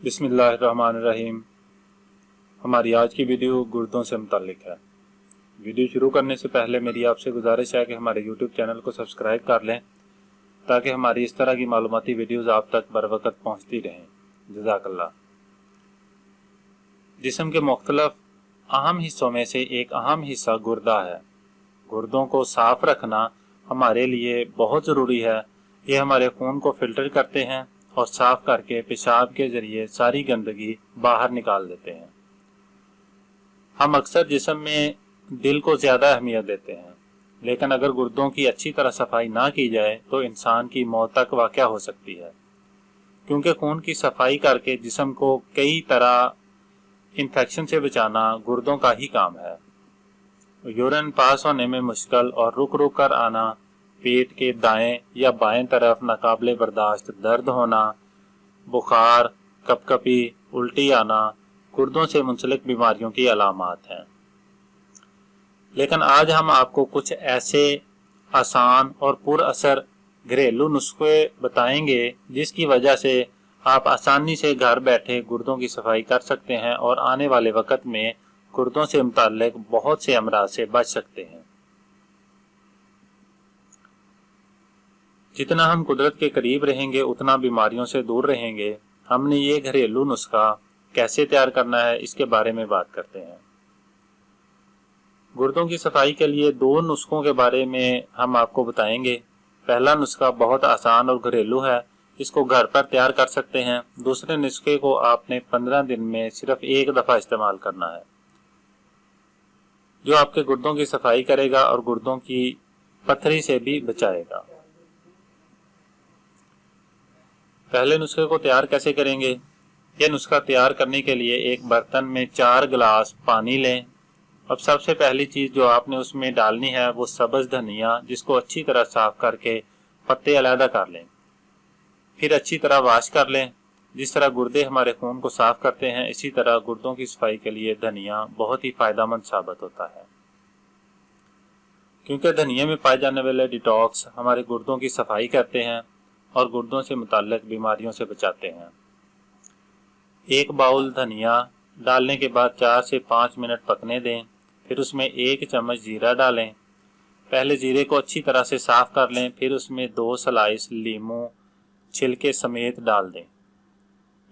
बिस्मिल्लाहिर्रहमानिर्रहीम। हमारी आज की वीडियो गुर्दों से मुताल्लिक है। वीडियो शुरू करने से पहले मेरी आपसे गुजारिश है कि हमारे यूट्यूब चैनल को सब्सक्राइब कर लें ताकि हमारी इस तरह की मालूमाती वीडियोज़ आप तक बर वक़्त पहुँचती रहें। जज़ाकल्लाह। जिस्म के मुख्तलिफ अहम हिस्सों में से एक अहम हिस्सा गुर्दा है। गुर्दों को साफ़ रखना हमारे लिए बहुत ज़रूरी है। ये हमारे खून को फ़िल्टर करते हैं और साफ़ करके पेशाब के ज़रिए सारी गंदगी बाहर निकाल देते हैं। हम अक्सर जिस्म में दिल को ज़्यादा अहमियत देते हैं, लेकिन अगर गुर्दों की अच्छी तरह सफाई ना की जाए तो इंसान की मौत तक वाक़या हो सकती है, क्योंकि खून की सफाई करके जिस्म को कई तरह इन्फेक्शन से बचाना गुर्दों का ही काम है। यूरिन पास होने में मुश्किल और रुक रुक कर आना, पेट के दाएं या बाएं तरफ नाकाबिले बर्दाश्त दर्द होना, बुखार, कपकपी, उल्टी आना गुर्दों से मुंसलिक बीमारियों की अलामात हैं। लेकिन आज हम आपको कुछ ऐसे आसान और पुरअसर घरेलू नुस्खे बताएंगे जिसकी वजह से आप आसानी से घर बैठे गुर्दों की सफाई कर सकते हैं और आने वाले वक्त में गुर्दों से मुताल्लिक बहुत से अमराज से बच सकते हैं। जितना हम कुदरत के करीब रहेंगे उतना बीमारियों से दूर रहेंगे। हमने ये घरेलू नुस्खा कैसे तैयार करना है इसके बारे में बात करते हैं। गुर्दों की सफाई के लिए दो नुस्खों के बारे में हम आपको बताएंगे। पहला नुस्खा बहुत आसान और घरेलू है, इसको घर पर तैयार कर सकते हैं। दूसरे नुस्खे को आपने 15 दिन में सिर्फ एक दफ़ा इस्तेमाल करना है, जो आपके गुर्दों की सफाई करेगा और गुर्दों की पथरी से भी बचाएगा। पहले नुस्खे को तैयार कैसे करेंगे? यह नुस्खा तैयार करने के लिए एक बर्तन में 4 गिलास पानी लें। अब सबसे पहली चीज़ जो आपने उसमें डालनी है वो सब्ज़ धनिया, जिसको अच्छी तरह साफ़ करके पत्ते अलहदा कर लें। फिर अच्छी तरह वाश कर लें। जिस तरह गुर्दे हमारे खून को साफ़ करते हैं, इसी तरह गुर्दों की सफाई के लिए धनिया बहुत ही फ़ायदेमंद साबित होता है, क्योंकि धनिया में पाए जाने वाले डिटॉक्स हमारे गुर्दों की सफाई करते हैं और गुर्दों से मुताल्लिक बीमारियों से बचाते हैं। एक बाउल धनिया डालने के बाद 4 से 5 मिनट पकने दें। फिर उसमें 1 चम्मच जीरा डालें। पहले जीरे को अच्छी तरह से साफ़ कर लें। फिर उसमें 2 स्लाइस लीमू छिलके समेत डाल दें।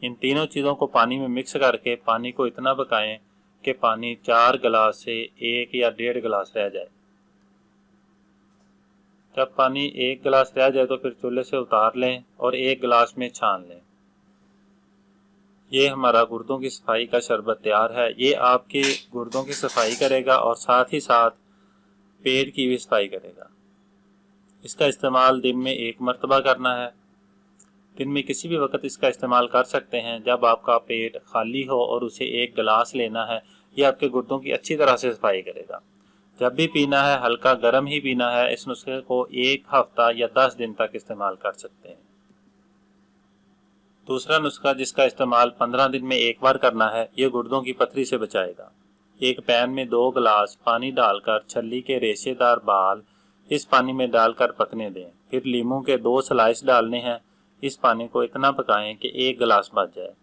इन तीनों चीज़ों को पानी में मिक्स करके पानी को इतना पकाएं कि पानी 4 गिलास से 1 या 1.5 गिलास रह जाए। जब पानी 1 गिलास रह जाए तो फिर चूल्हे से उतार लें और 1 गिलास में छान लें। ये हमारा गुर्दों की सफाई का शरबत तैयार है। ये आपके गुर्दों की सफाई करेगा और साथ ही साथ पेट की भी सफाई करेगा। इसका इस्तेमाल दिन में 1 मरतबा करना है। दिन में किसी भी वक्त इसका इस्तेमाल कर सकते हैं जब आपका पेट खाली हो और उसे 1 गिलास लेना है। ये आपके गुर्दों की अच्छी तरह से सफाई करेगा। जब भी पीना है हल्का गर्म ही पीना है। इस नुस्खे को 1 हफ्ता या 10 दिन तक इस्तेमाल कर सकते हैं। दूसरा नुस्खा जिसका इस्तेमाल 15 दिन में 1 बार करना है, ये गुर्दों की पथरी से बचाएगा। एक पैन में 2 गिलास पानी डालकर छल्ली के रेशेदार बाल इस पानी में डालकर पकने दें। फिर लीमू के 2 स्लाइस डालने हैं। इस पानी को इतना पकाएं कि 1 गिलास बच जाए।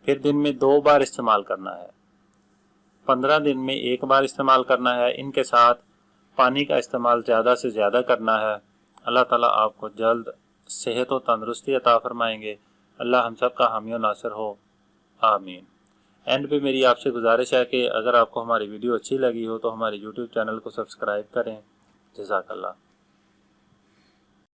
फिर दिन में 2 बार इस्तेमाल करना है। 15 दिन में 1 बार इस्तेमाल करना है। इनके साथ पानी का इस्तेमाल ज़्यादा से ज़्यादा करना है। अल्लाह ताला आपको जल्द सेहत और तंदुरुस्ती अता फरमाएंगे। अल्लाह हम सब का हामी और नासिर हो, आमीन। एंड पे मेरी आपसे गुजारिश है कि अगर आपको हमारी वीडियो अच्छी लगी हो तो हमारे यूट्यूब चैनल को सब्सक्राइब करें। जज़ाकल्लाह।